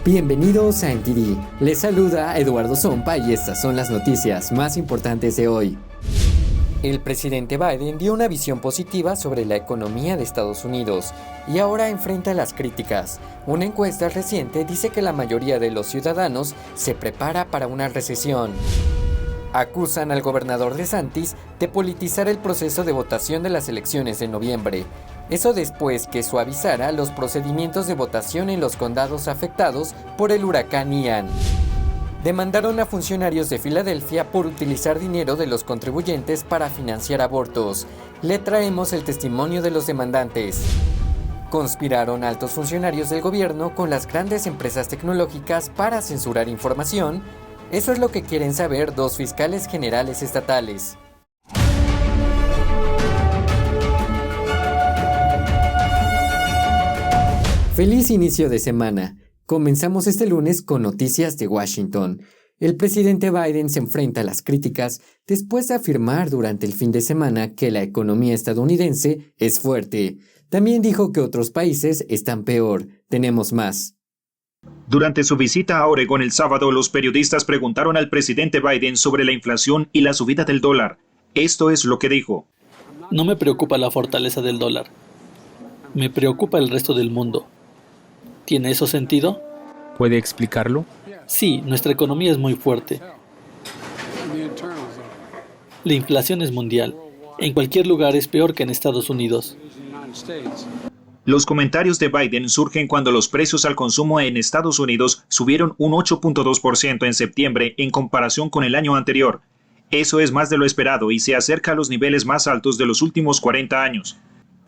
Bienvenidos a NTD. Les saluda Eduardo Zompa y estas son las noticias más importantes de hoy. El presidente Biden dio una visión positiva sobre la economía de Estados Unidos y ahora enfrenta las críticas. Una encuesta reciente dice que la mayoría de los ciudadanos se prepara para una recesión. Acusan al gobernador DeSantis de politizar el proceso de votación de las elecciones de noviembre. Eso después que suavizara los procedimientos de votación en los condados afectados por el huracán Ian. Demandaron a funcionarios de Filadelfia por utilizar dinero de los contribuyentes para financiar abortos. Le traemos el testimonio de los demandantes. Conspiraron altos funcionarios del gobierno con las grandes empresas tecnológicas para censurar información. Eso es lo que quieren saber dos fiscales generales estatales. Feliz inicio de semana. Comenzamos este lunes con noticias de Washington. El presidente Biden se enfrenta a las críticas después de afirmar durante el fin de semana que la economía estadounidense es fuerte. También dijo que otros países están peor. Tenemos más. Durante su visita a Oregón el sábado, los periodistas preguntaron al presidente Biden sobre la inflación y la subida del dólar. Esto es lo que dijo. No me preocupa la fortaleza del dólar. Me preocupa el resto del mundo. ¿Tiene eso sentido? ¿Puede explicarlo? Sí, nuestra economía es muy fuerte. La inflación es mundial. En cualquier lugar es peor que en Estados Unidos. Los comentarios de Biden surgen cuando los precios al consumo en Estados Unidos subieron un 8.2% en septiembre en comparación con el año anterior. Eso es más de lo esperado y se acerca a los niveles más altos de los últimos 40 años.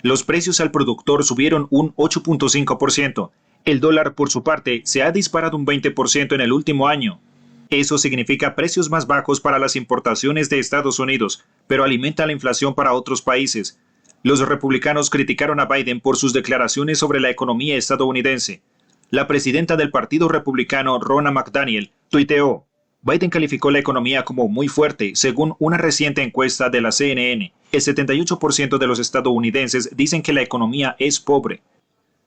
Los precios al productor subieron un 8.5%. El dólar, por su parte, se ha disparado un 20% en el último año. Eso significa precios más bajos para las importaciones de Estados Unidos, pero alimenta la inflación para otros países. Los republicanos criticaron a Biden por sus declaraciones sobre la economía estadounidense. La presidenta del Partido Republicano, Ronna McDaniel, tuiteó: Biden calificó la economía como muy fuerte, según una reciente encuesta de la CNN. El 78% de los estadounidenses dicen que la economía es pobre.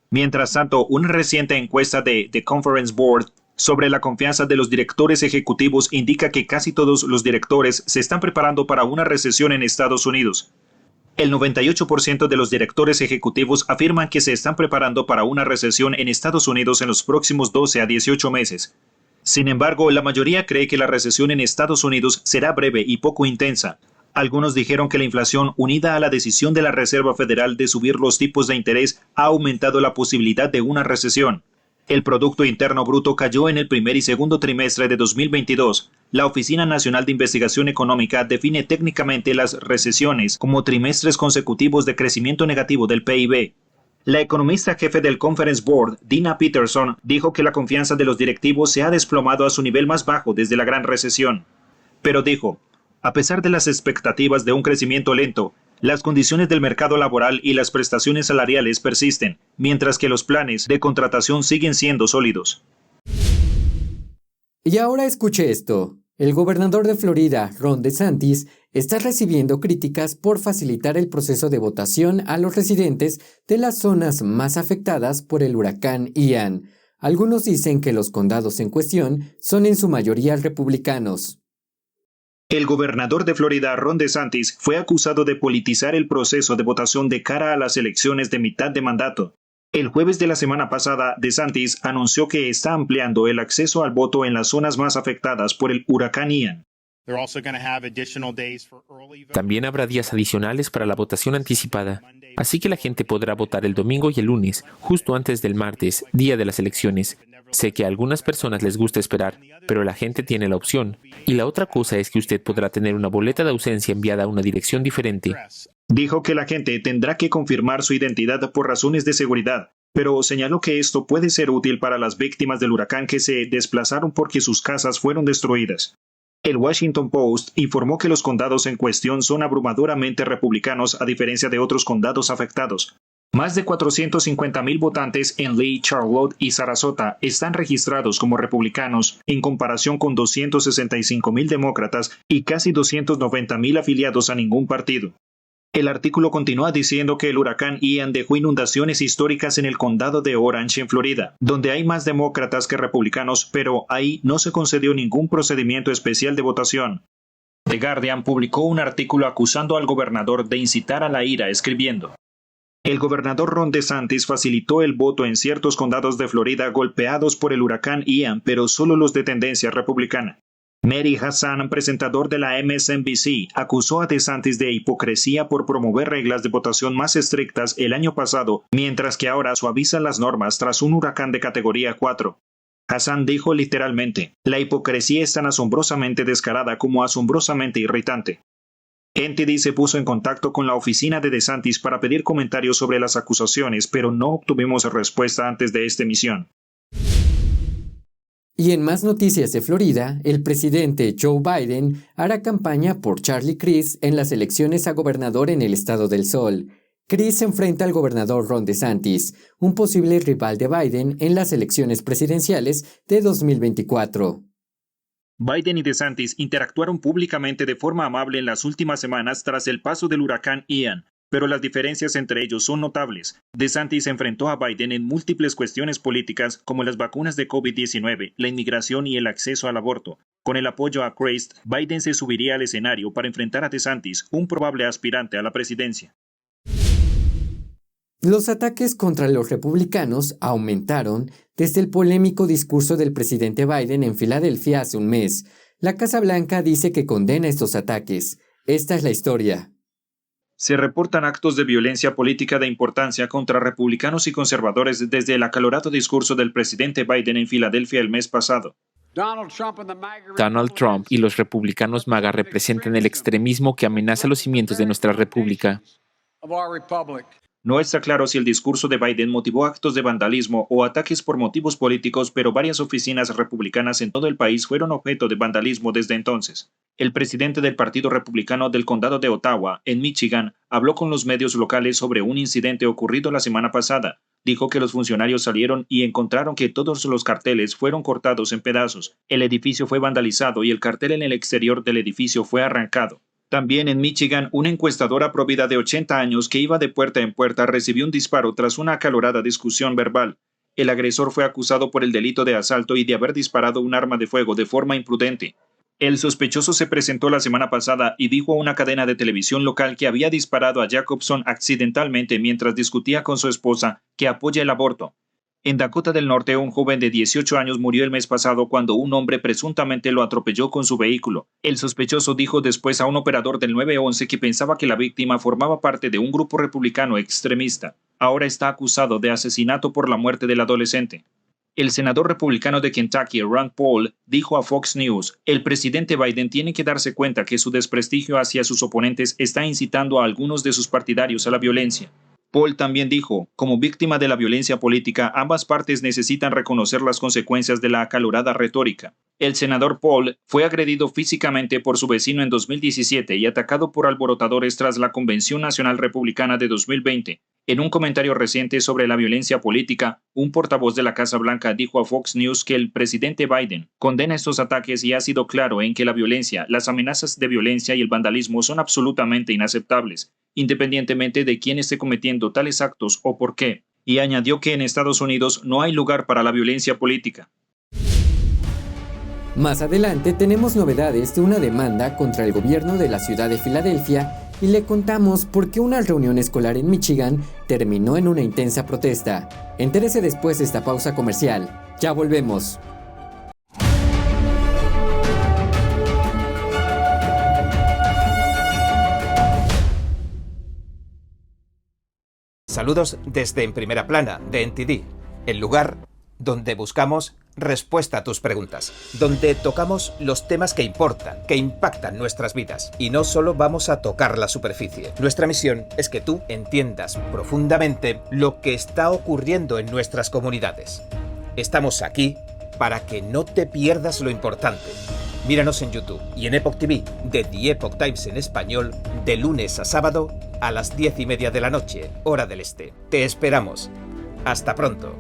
Mientras tanto, una reciente encuesta de The Conference Board sobre la confianza de los directores ejecutivos indica que casi todos los directores se están preparando para una recesión en Estados Unidos. El 98% de los directores ejecutivos afirman que se están preparando para una recesión en Estados Unidos en los próximos 12 a 18 meses. Sin embargo, la mayoría cree que la recesión en Estados Unidos será breve y poco intensa. Algunos dijeron que la inflación, unida a la decisión de la Reserva Federal de subir los tipos de interés, ha aumentado la posibilidad de una recesión. El Producto Interno Bruto cayó en el primer y segundo trimestre de 2022. La Oficina Nacional de Investigación Económica define técnicamente las recesiones como trimestres consecutivos de crecimiento negativo del PIB. La economista jefe del Conference Board, Dina Peterson, dijo que la confianza de los directivos se ha desplomado a su nivel más bajo desde la Gran Recesión. Pero dijo: a pesar de las expectativas de un crecimiento lento, las condiciones del mercado laboral y las prestaciones salariales persisten, mientras que los planes de contratación siguen siendo sólidos. Y ahora escuche esto. El gobernador de Florida, Ron DeSantis, está recibiendo críticas por facilitar el proceso de votación a los residentes de las zonas más afectadas por el huracán Ian. Algunos dicen que los condados en cuestión son en su mayoría republicanos. El gobernador de Florida, Ron DeSantis, fue acusado de politizar el proceso de votación de cara a las elecciones de mitad de mandato. El jueves de la semana pasada, DeSantis anunció que está ampliando el acceso al voto en las zonas más afectadas por el huracán Ian. También habrá días adicionales para la votación anticipada, así que la gente podrá votar el domingo y el lunes, justo antes del martes, día de las elecciones. Sé que a algunas personas les gusta esperar, pero la gente tiene la opción. Y la otra cosa es que usted podrá tener una boleta de ausencia enviada a una dirección diferente. Dijo que la gente tendrá que confirmar su identidad por razones de seguridad, pero señaló que esto puede ser útil para las víctimas del huracán que se desplazaron porque sus casas fueron destruidas. El Washington Post informó que los condados en cuestión son abrumadoramente republicanos a diferencia de otros condados afectados. Más de 450,000 votantes en Lee, Charlotte y Sarasota están registrados como republicanos en comparación con 265,000 demócratas y casi 290,000 afiliados a ningún partido. El artículo continúa diciendo que el huracán Ian dejó inundaciones históricas en el condado de Orange, en Florida, donde hay más demócratas que republicanos, pero ahí no se concedió ningún procedimiento especial de votación. The Guardian publicó un artículo acusando al gobernador de incitar a la ira, escribiendo: el gobernador Ron DeSantis facilitó el voto en ciertos condados de Florida golpeados por el huracán Ian, pero solo los de tendencia republicana. Mehdi Hasan, presentador de la MSNBC, acusó a DeSantis de hipocresía por promover reglas de votación más estrictas el año pasado, mientras que ahora suaviza las normas tras un huracán de categoría 4. Hasan dijo literalmente: la hipocresía es tan asombrosamente descarada como asombrosamente irritante. NTD se puso en contacto con la oficina de DeSantis para pedir comentarios sobre las acusaciones, pero no obtuvimos respuesta antes de esta emisión. Y en más noticias de Florida, el presidente Joe Biden hará campaña por Charlie Crist en las elecciones a gobernador en el Estado del Sol. Crist se enfrenta al gobernador Ron DeSantis, un posible rival de Biden en las elecciones presidenciales de 2024. Biden y DeSantis interactuaron públicamente de forma amable en las últimas semanas tras el paso del huracán Ian, pero las diferencias entre ellos son notables. DeSantis enfrentó a Biden en múltiples cuestiones políticas como las vacunas de COVID-19, la inmigración y el acceso al aborto. Con el apoyo a Crist, Biden se subiría al escenario para enfrentar a DeSantis, un probable aspirante a la presidencia. Los ataques contra los republicanos aumentaron desde el polémico discurso del presidente Biden en Filadelfia hace un mes. La Casa Blanca dice que condena estos ataques. Esta es la historia. Se reportan actos de violencia política de importancia contra republicanos y conservadores desde el acalorado discurso del presidente Biden en Filadelfia el mes pasado. Donald Trump y los republicanos MAGA representan el extremismo que amenaza los cimientos de nuestra república. No está claro si el discurso de Biden motivó actos de vandalismo o ataques por motivos políticos, pero varias oficinas republicanas en todo el país fueron objeto de vandalismo desde entonces. El presidente del Partido Republicano del Condado de Ottawa, en Michigan, habló con los medios locales sobre un incidente ocurrido la semana pasada. Dijo que los funcionarios salieron y encontraron que todos los carteles fueron cortados en pedazos. El edificio fue vandalizado y el cartel en el exterior del edificio fue arrancado. También en Michigan, una encuestadora provida de 80 años que iba de puerta en puerta recibió un disparo tras una acalorada discusión verbal. El agresor fue acusado por el delito de asalto y de haber disparado un arma de fuego de forma imprudente. El sospechoso se presentó la semana pasada y dijo a una cadena de televisión local que había disparado a Jacobson accidentalmente mientras discutía con su esposa, que apoya el aborto. En Dakota del Norte, un joven de 18 años murió el mes pasado cuando un hombre presuntamente lo atropelló con su vehículo. El sospechoso dijo después a un operador del 911 que pensaba que la víctima formaba parte de un grupo republicano extremista. Ahora está acusado de asesinato por la muerte del adolescente. El senador republicano de Kentucky, Rand Paul, dijo a Fox News: el presidente Biden tiene que darse cuenta que su desprestigio hacia sus oponentes está incitando a algunos de sus partidarios a la violencia. Paul también dijo: como víctima de la violencia política, ambas partes necesitan reconocer las consecuencias de la acalorada retórica. El senador Paul fue agredido físicamente por su vecino en 2017 y atacado por alborotadores tras la Convención Nacional Republicana de 2020. En un comentario reciente sobre la violencia política, un portavoz de la Casa Blanca dijo a Fox News que el presidente Biden condena estos ataques y ha sido claro en que la violencia, las amenazas de violencia y el vandalismo son absolutamente inaceptables, independientemente de quién esté cometiendo tales actos o por qué, y añadió que en Estados Unidos no hay lugar para la violencia política. Más adelante tenemos novedades de una demanda contra el gobierno de la ciudad de Filadelfia y le contamos por qué una reunión escolar en Michigan terminó en una intensa protesta. Entérese después de esta pausa comercial. Ya volvemos. Saludos desde En Primera Plana, de NTD, el lugar donde buscamos respuesta a tus preguntas, donde tocamos los temas que importan, que impactan nuestras vidas, y no solo vamos a tocar la superficie. Nuestra misión es que tú entiendas profundamente lo que está ocurriendo en nuestras comunidades. Estamos aquí para que no te pierdas lo importante. Míranos en YouTube y en Epoch TV, de The Epoch Times en español, de lunes a sábado a las 10:30 de la noche, hora del este. Te esperamos. Hasta pronto.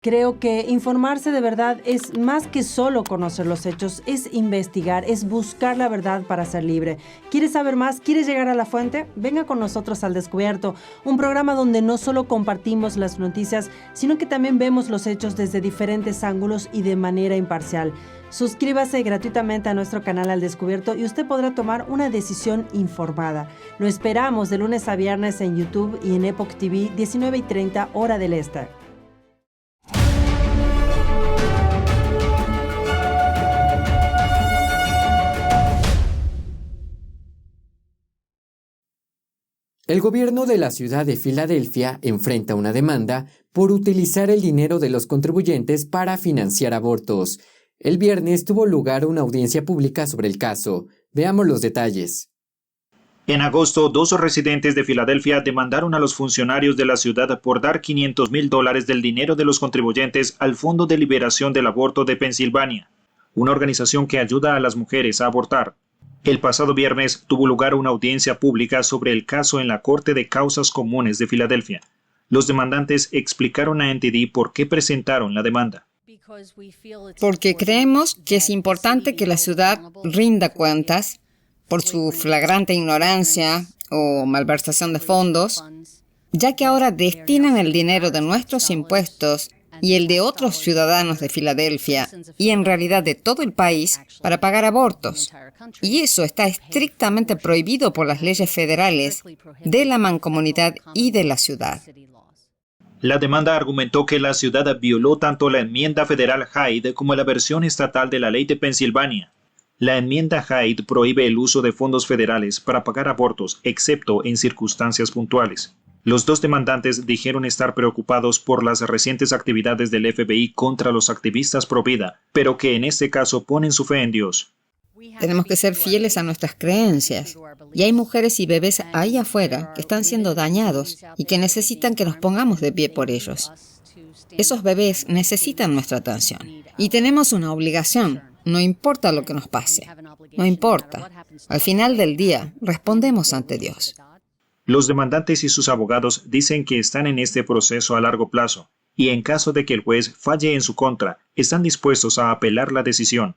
Creo que informarse de verdad es más que solo conocer los hechos, es investigar, es buscar la verdad para ser libre. ¿Quieres saber más? ¿Quieres llegar a la fuente? Venga con nosotros al Descubierto, un programa donde no solo compartimos las noticias, sino que también vemos los hechos desde diferentes ángulos y de manera imparcial. Suscríbase gratuitamente a nuestro canal Al Descubierto y usted podrá tomar una decisión informada. Lo esperamos de lunes a viernes en YouTube y en Epoch TV, 19:30 hora del Este. El gobierno de la ciudad de Filadelfia enfrenta una demanda por utilizar el dinero de los contribuyentes para financiar abortos. El viernes tuvo lugar una audiencia pública sobre el caso. Veamos los detalles. En agosto, 2 residentes de Filadelfia demandaron a los funcionarios de la ciudad por dar $500,000 del dinero de los contribuyentes al Fondo de Liberación del Aborto de Pensilvania, una organización que ayuda a las mujeres a abortar. El pasado viernes tuvo lugar una audiencia pública sobre el caso en la Corte de Causas Comunes de Filadelfia. Los demandantes explicaron a NTD por qué presentaron la demanda. Porque creemos que es importante que la ciudad rinda cuentas por su flagrante ignorancia o malversación de fondos, ya que ahora destinan el dinero de nuestros impuestos y el de otros ciudadanos de Filadelfia, y en realidad de todo el país, para pagar abortos. Y eso está estrictamente prohibido por las leyes federales de la mancomunidad y de la ciudad. La demanda argumentó que la ciudad violó tanto la enmienda federal Hyde como la versión estatal de la ley de Pensilvania. La enmienda Hyde prohíbe el uso de fondos federales para pagar abortos, excepto en circunstancias puntuales. Los dos demandantes dijeron estar preocupados por las recientes actividades del FBI contra los activistas pro vida, pero que en este caso ponen su fe en Dios. Tenemos que ser fieles a nuestras creencias. Y hay mujeres y bebés ahí afuera que están siendo dañados y que necesitan que nos pongamos de pie por ellos. Esos bebés necesitan nuestra atención. Y tenemos una obligación, no importa lo que nos pase. No importa. Al final del día, respondemos ante Dios. Los demandantes y sus abogados dicen que están en este proceso a largo plazo, y en caso de que el juez falle en su contra, están dispuestos a apelar la decisión.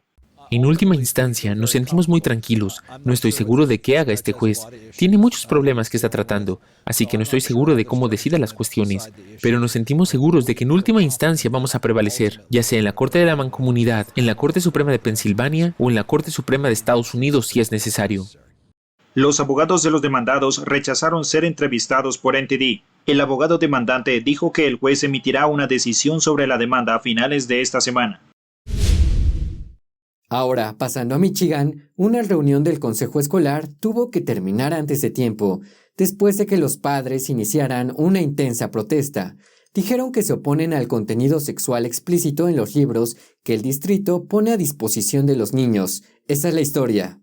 En última instancia, nos sentimos muy tranquilos. No estoy seguro de qué haga este juez. Tiene muchos problemas que está tratando, así que no estoy seguro de cómo decida las cuestiones. Pero nos sentimos seguros de que en última instancia vamos a prevalecer, ya sea en la Corte de la Mancomunidad, en la Corte Suprema de Pensilvania o en la Corte Suprema de Estados Unidos si es necesario. Los abogados de los demandados rechazaron ser entrevistados por NTD. El abogado demandante dijo que el juez emitirá una decisión sobre la demanda a finales de esta semana. Ahora, pasando a Michigan, una reunión del consejo escolar tuvo que terminar antes de tiempo, después de que los padres iniciaran una intensa protesta. Dijeron que se oponen al contenido sexual explícito en los libros que el distrito pone a disposición de los niños. Esta es la historia.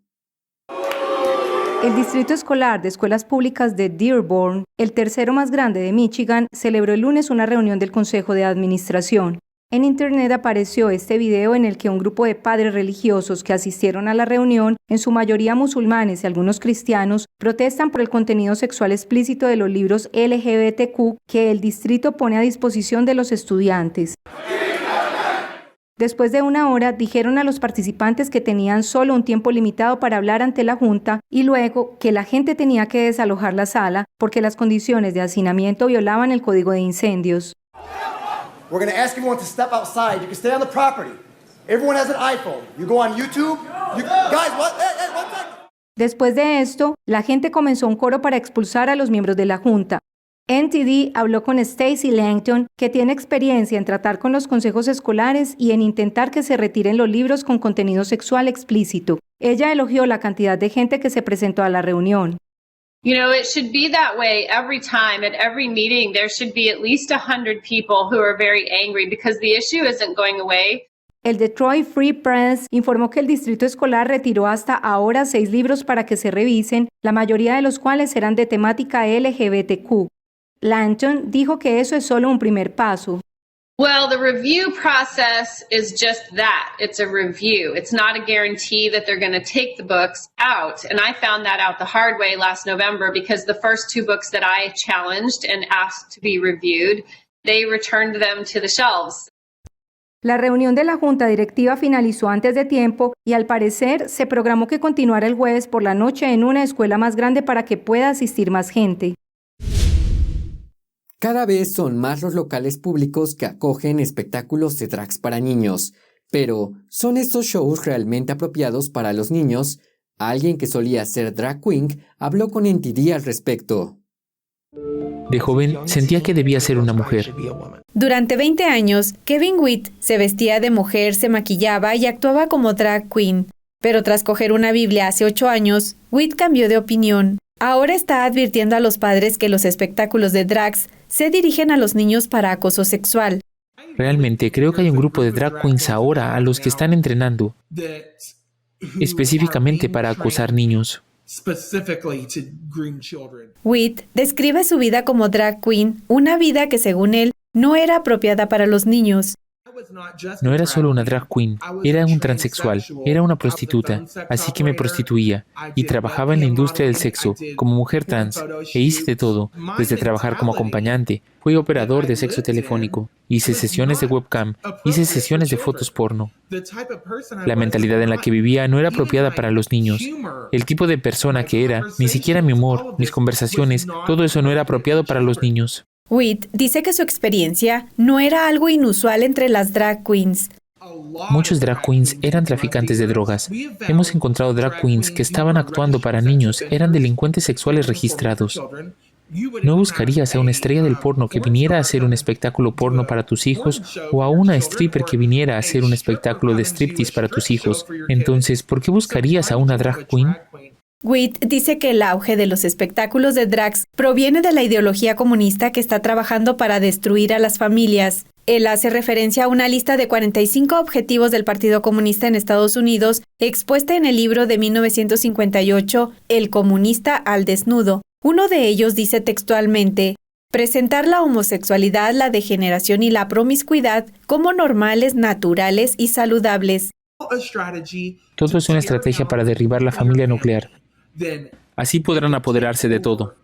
El Distrito Escolar de Escuelas Públicas de Dearborn, el tercero más grande de Michigan, celebró el lunes una reunión del Consejo de Administración. En Internet apareció este video en el que un grupo de padres religiosos que asistieron a la reunión, en su mayoría musulmanes y algunos cristianos, protestan por el contenido sexual explícito de los libros LGBTQ que el distrito pone a disposición de los estudiantes. Después de una hora, dijeron a los participantes que tenían solo un tiempo limitado para hablar ante la Junta y luego que la gente tenía que desalojar la sala porque las condiciones de hacinamiento violaban el código de incendios. We're going to ask everyone to step outside. You can stay on the property. Everyone has an iPhone. You go on YouTube. Guys, what? Hey, one second. Después de esto, la gente comenzó un coro para expulsar a los miembros de la Junta. NTD habló con Stacy Langton, que tiene experiencia en tratar con los consejos escolares y en intentar que se retiren los libros con contenido sexual explícito. Ella elogió la cantidad de gente que se presentó a la reunión. You know, it should be that way every time. At every meeting, there should be at least 100 people who are very angry because the issue isn't going away. El Detroit Free Press informó que el distrito escolar retiró hasta ahora 6 libros para que se revisen, la mayoría de los cuales eran de temática LGBTQ. Langton dijo que eso es solo un primer paso. Well, the review process is just that. It's a review. It's not a guarantee that they're going to take the books out. And I found that out the hard way last November because the first 2 books that I challenged and asked to be reviewed, they returned them to the shelves. La reunión de la junta directiva finalizó antes de tiempo y al parecer se programó que continuara el jueves por la noche en una escuela más grande para que pueda asistir más gente. Cada vez son más los locales públicos que acogen espectáculos de drags para niños. Pero, ¿son estos shows realmente apropiados para los niños? Alguien que solía ser drag queen habló con NTD al respecto. De joven, sentía que debía ser una mujer. Durante 20 años, Kevin Witt se vestía de mujer, se maquillaba y actuaba como drag queen. Pero tras coger una Biblia hace 8 años, Witt cambió de opinión. Ahora está advirtiendo a los padres que los espectáculos de drags se dirigen a los niños para acoso sexual. Realmente creo que hay un grupo de drag queens ahora a los que están entrenando, específicamente para acosar niños. Witt describe su vida como drag queen, una vida que según él no era apropiada para los niños. No era solo una drag queen, era un transexual, era una prostituta, así que me prostituía y trabajaba en la industria del sexo como mujer trans e hice de todo, desde trabajar como acompañante, fui operador de sexo telefónico, hice sesiones de webcam, hice sesiones de fotos porno. La mentalidad en la que vivía no era apropiada para los niños. El tipo de persona que era, ni siquiera mi humor, mis conversaciones, todo eso no era apropiado para los niños. Witt dice que su experiencia no era algo inusual entre las drag queens. Muchos drag queens eran traficantes de drogas. Hemos encontrado drag queens que estaban actuando para niños, eran delincuentes sexuales registrados. ¿No buscarías a una estrella del porno que viniera a hacer un espectáculo porno para tus hijos o a una stripper que viniera a hacer un espectáculo de striptease para tus hijos? Entonces, ¿por qué buscarías a una drag queen? Witt dice que el auge de los espectáculos de drags proviene de la ideología comunista que está trabajando para destruir a las familias. Él hace referencia a una lista de 45 objetivos del Partido Comunista en Estados Unidos, expuesta en el libro de 1958, El comunista al desnudo. Uno de ellos dice textualmente: presentar la homosexualidad, la degeneración y la promiscuidad como normales, naturales y saludables. Todo es una estrategia para derribar la familia nuclear. Así podrán apoderarse de todo.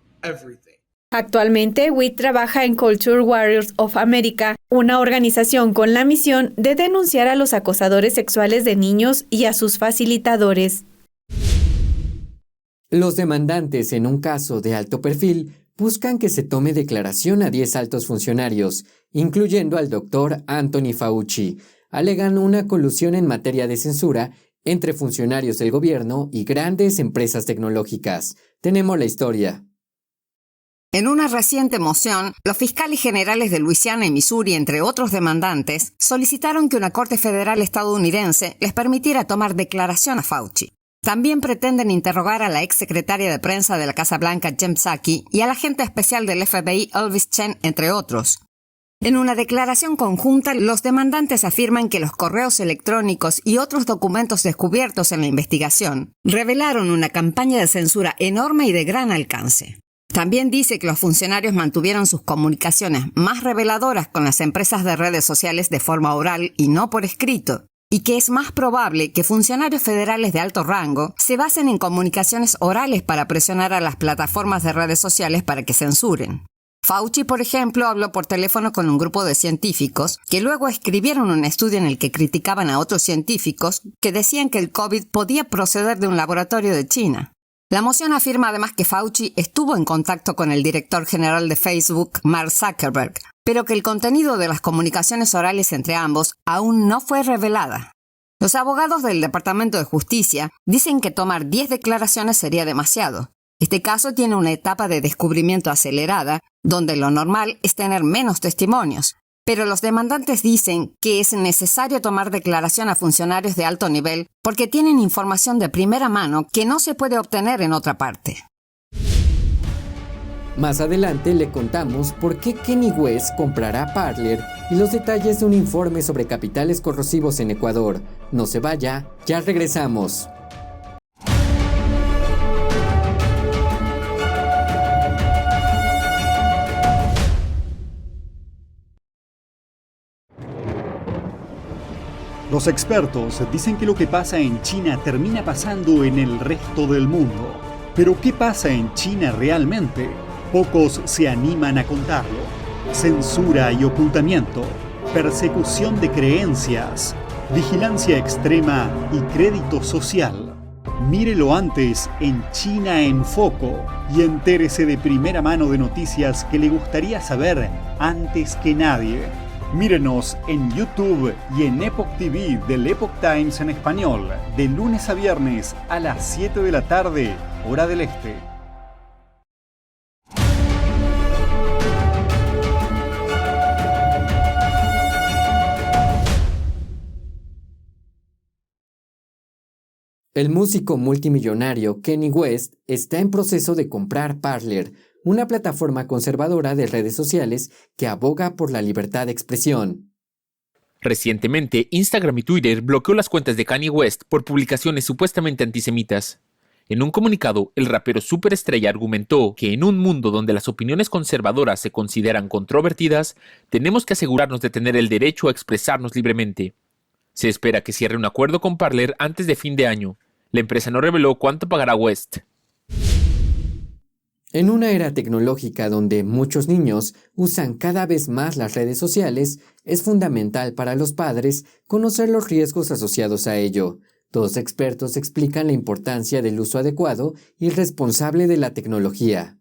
Actualmente, Witt trabaja en Culture Warriors of America, una organización con la misión de denunciar a los acosadores sexuales de niños y a sus facilitadores. Los demandantes en un caso de alto perfil buscan que se tome declaración a 10 altos funcionarios, incluyendo al doctor Anthony Fauci. Alegan una colusión en materia de censura entre funcionarios del gobierno y grandes empresas tecnológicas. Tenemos la historia. En una reciente moción, los fiscales generales de Luisiana y Missouri, entre otros demandantes, solicitaron que una corte federal estadounidense les permitiera tomar declaración a Fauci. También pretenden interrogar a la exsecretaria de prensa de la Casa Blanca, Jen Psaki, y al agente especial del FBI, Elvis Chen, entre otros. En una declaración conjunta, los demandantes afirman que los correos electrónicos y otros documentos descubiertos en la investigación revelaron una campaña de censura enorme y de gran alcance. También dice que los funcionarios mantuvieron sus comunicaciones más reveladoras con las empresas de redes sociales de forma oral y no por escrito, y que es más probable que funcionarios federales de alto rango se basen en comunicaciones orales para presionar a las plataformas de redes sociales para que censuren. Fauci, por ejemplo, habló por teléfono con un grupo de científicos que luego escribieron un estudio en el que criticaban a otros científicos que decían que el COVID podía proceder de un laboratorio de China. La moción afirma además que Fauci estuvo en contacto con el director general de Facebook, Mark Zuckerberg, pero que el contenido de las comunicaciones orales entre ambos aún no fue revelada. Los abogados del Departamento de Justicia dicen que tomar 10 declaraciones sería demasiado. Este caso tiene una etapa de descubrimiento acelerada, donde lo normal es tener menos testimonios, pero los demandantes dicen que es necesario tomar declaración a funcionarios de alto nivel porque tienen información de primera mano que no se puede obtener en otra parte. Más adelante le contamos por qué Kanye West comprará Parler y los detalles de un informe sobre capitales corrosivos en Ecuador. No se vaya, ya regresamos. Los expertos dicen que lo que pasa en China termina pasando en el resto del mundo. Pero ¿qué pasa en China realmente? Pocos se animan a contarlo. Censura y ocultamiento, persecución de creencias, vigilancia extrema y crédito social. Mírelo antes en China en Foco y entérese de primera mano de noticias que le gustaría saber antes que nadie. Mírenos en YouTube y en Epoch TV del Epoch Times en español, de lunes a viernes a las 7 de la tarde, hora del este. El músico multimillonario Kanye West está en proceso de comprar Parler, una plataforma conservadora de redes sociales que aboga por la libertad de expresión. Recientemente, Instagram y Twitter bloqueó las cuentas de Kanye West por publicaciones supuestamente antisemitas. En un comunicado, el rapero superestrella argumentó que en un mundo donde las opiniones conservadoras se consideran controvertidas, tenemos que asegurarnos de tener el derecho a expresarnos libremente. Se espera que cierre un acuerdo con Parler antes de fin de año. La empresa no reveló cuánto pagará West. En una era tecnológica donde muchos niños usan cada vez más las redes sociales, es fundamental para los padres conocer los riesgos asociados a ello. Dos expertos explican la importancia del uso adecuado y responsable de la tecnología.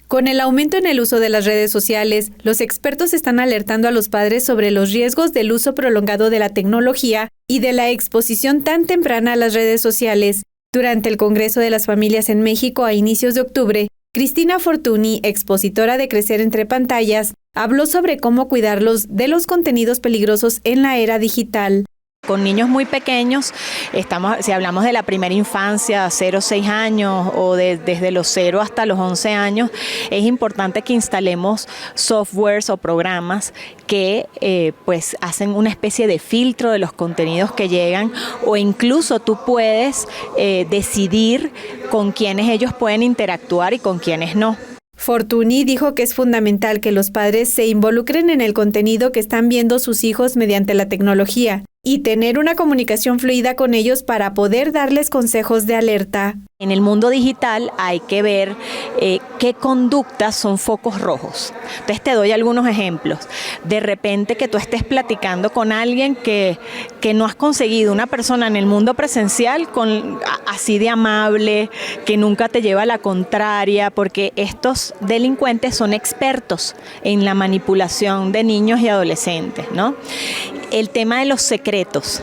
Con el aumento en el uso de las redes sociales, los expertos están alertando a los padres sobre los riesgos del uso prolongado de la tecnología y de la exposición tan temprana a las redes sociales. Durante el Congreso de las Familias en México a inicios de octubre, Cristina Fortuny, expositora de Crecer entre Pantallas, habló sobre cómo cuidarlos de los contenidos peligrosos en la era digital. Con niños muy pequeños, si hablamos de la primera infancia, 0 a 6 años o desde los 0 hasta los 11 años, es importante que instalemos softwares o programas que pues hacen una especie de filtro de los contenidos que llegan, o incluso tú puedes decidir con quiénes ellos pueden interactuar y con quiénes no. Fortuny dijo que es fundamental que los padres se involucren en el contenido que están viendo sus hijos mediante la tecnología y tener una comunicación fluida con ellos para poder darles consejos de alerta. En el mundo digital hay que ver qué conductas son focos rojos. Entonces te doy algunos ejemplos. De repente que tú estés platicando con alguien que no has conseguido, una persona en el mundo presencial así de amable, que nunca te lleva a la contraria, porque estos delincuentes son expertos en la manipulación de niños y adolescentes, ¿no? El tema de los secretos,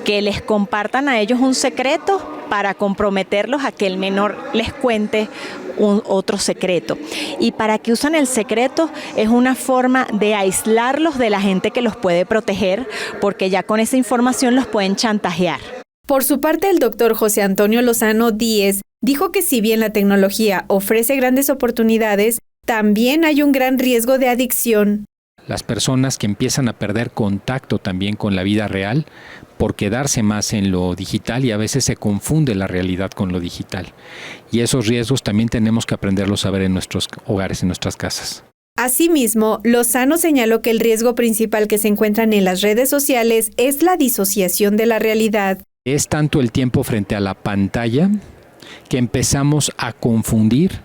que les compartan a ellos un secreto para comprometerlos a que el menor les cuente otro secreto. Y para que usan el secreto es una forma de aislarlos de la gente que los puede proteger, porque ya con esa información los pueden chantajear. Por su parte, el doctor José Antonio Lozano Díez dijo que si bien la tecnología ofrece grandes oportunidades, también hay un gran riesgo de adicción. Las personas que empiezan a perder contacto también con la vida real por quedarse más en lo digital, y a veces se confunde la realidad con lo digital. Y esos riesgos también tenemos que aprenderlos a ver en nuestros hogares, en nuestras casas. Asimismo, Lozano señaló que el riesgo principal que se encuentran en las redes sociales es la disociación de la realidad. Es tanto el tiempo frente a la pantalla que empezamos a confundir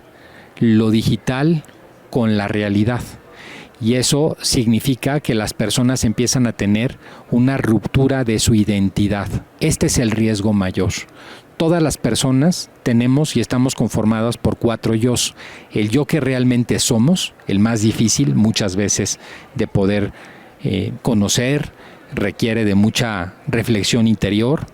lo digital con la realidad. Y eso significa que las personas empiezan a tener una ruptura de su identidad. Este es el riesgo mayor. Todas las personas tenemos y estamos conformadas por 4 yos. El yo que realmente somos, el más difícil muchas veces de poder conocer, requiere de mucha reflexión interior.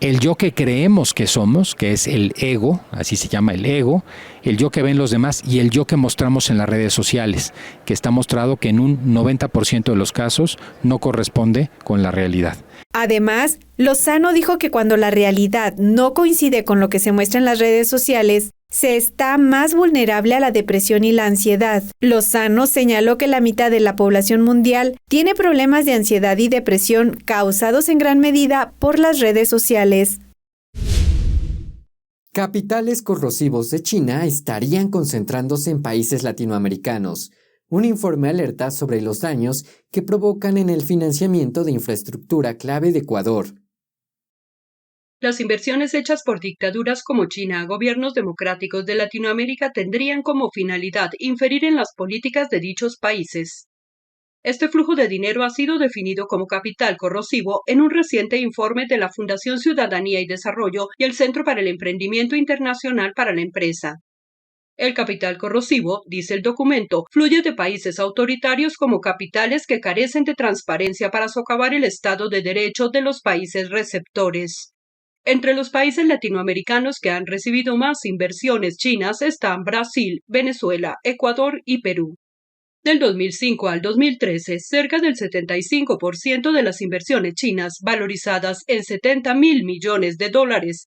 El yo que creemos que somos, que es el ego, así se llama el ego, el yo que ven los demás, y el yo que mostramos en las redes sociales, que está mostrado que en un 90% de los casos no corresponde con la realidad. Además, Lozano dijo que cuando la realidad no coincide con lo que se muestra en las redes sociales, se está más vulnerable a la depresión y la ansiedad. Lozano señaló que la mitad de la población mundial tiene problemas de ansiedad y depresión causados en gran medida por las redes sociales. Capitales corrosivos de China estarían concentrándose en países latinoamericanos. Un informe alerta sobre los daños que provocan en el financiamiento de infraestructura clave de Ecuador. Las inversiones hechas por dictaduras como China a gobiernos democráticos de Latinoamérica tendrían como finalidad inferir en las políticas de dichos países. Este flujo de dinero ha sido definido como capital corrosivo en un reciente informe de la Fundación Ciudadanía y Desarrollo y el Centro para el Emprendimiento Internacional para la Empresa. El capital corrosivo, dice el documento, fluye de países autoritarios como capitales que carecen de transparencia para socavar el Estado de Derecho de los países receptores. Entre los países latinoamericanos que han recibido más inversiones chinas están Brasil, Venezuela, Ecuador y Perú. Del 2005 al 2013, cerca del 75% de las inversiones chinas, valorizadas en $70.000 millones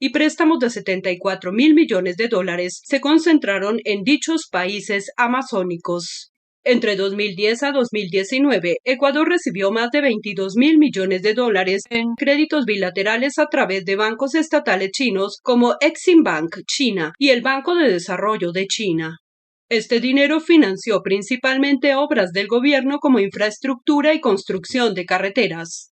y préstamos de $74.000 millones, se concentraron en dichos países amazónicos. Entre 2010 a 2019, Ecuador recibió más de $22.000 millones en créditos bilaterales a través de bancos estatales chinos como Exim Bank China y el Banco de Desarrollo de China. Este dinero financió principalmente obras del gobierno como infraestructura y construcción de carreteras.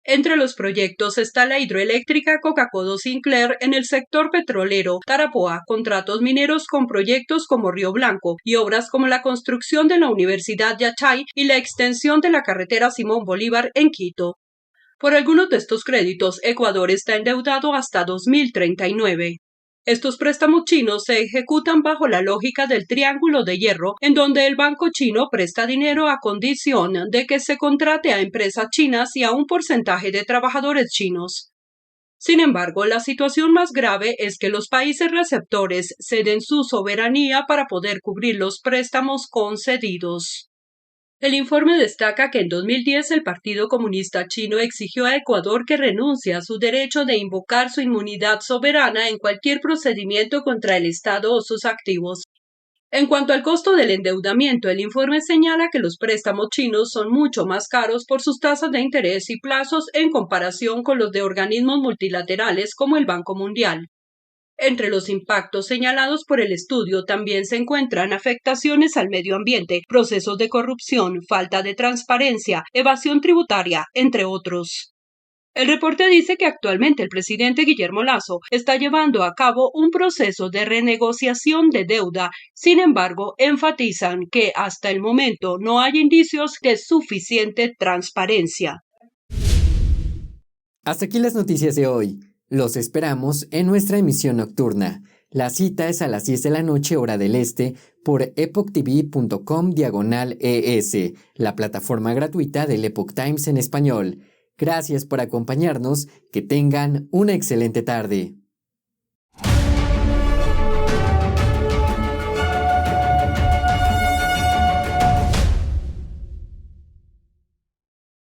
Entre los proyectos está la hidroeléctrica Coca-Cola Sinclair en el sector petrolero, Tarapoa, contratos mineros con proyectos como Río Blanco y obras como la construcción de la Universidad Yachay y la extensión de la carretera Simón Bolívar en Quito. Por algunos de estos créditos, Ecuador está endeudado hasta 2039. Estos préstamos chinos se ejecutan bajo la lógica del Triángulo de Hierro, en donde el banco chino presta dinero a condición de que se contrate a empresas chinas y a un porcentaje de trabajadores chinos. Sin embargo, la situación más grave es que los países receptores ceden su soberanía para poder cubrir los préstamos concedidos. El informe destaca que en 2010 el Partido Comunista Chino exigió a Ecuador que renuncie a su derecho de invocar su inmunidad soberana en cualquier procedimiento contra el Estado o sus activos. En cuanto al costo del endeudamiento, el informe señala que los préstamos chinos son mucho más caros por sus tasas de interés y plazos en comparación con los de organismos multilaterales como el Banco Mundial. Entre los impactos señalados por el estudio también se encuentran afectaciones al medio ambiente, procesos de corrupción, falta de transparencia, evasión tributaria, entre otros. El reporte dice que actualmente el presidente Guillermo Lasso está llevando a cabo un proceso de renegociación de deuda. Sin embargo, enfatizan que hasta el momento no hay indicios de suficiente transparencia. Hasta aquí las noticias de hoy. Los esperamos en nuestra emisión nocturna. La cita es a las 10 de la noche, hora del este, por epochtv.com/ES, la plataforma gratuita del Epoch Times en español. Gracias por acompañarnos. Que tengan una excelente tarde.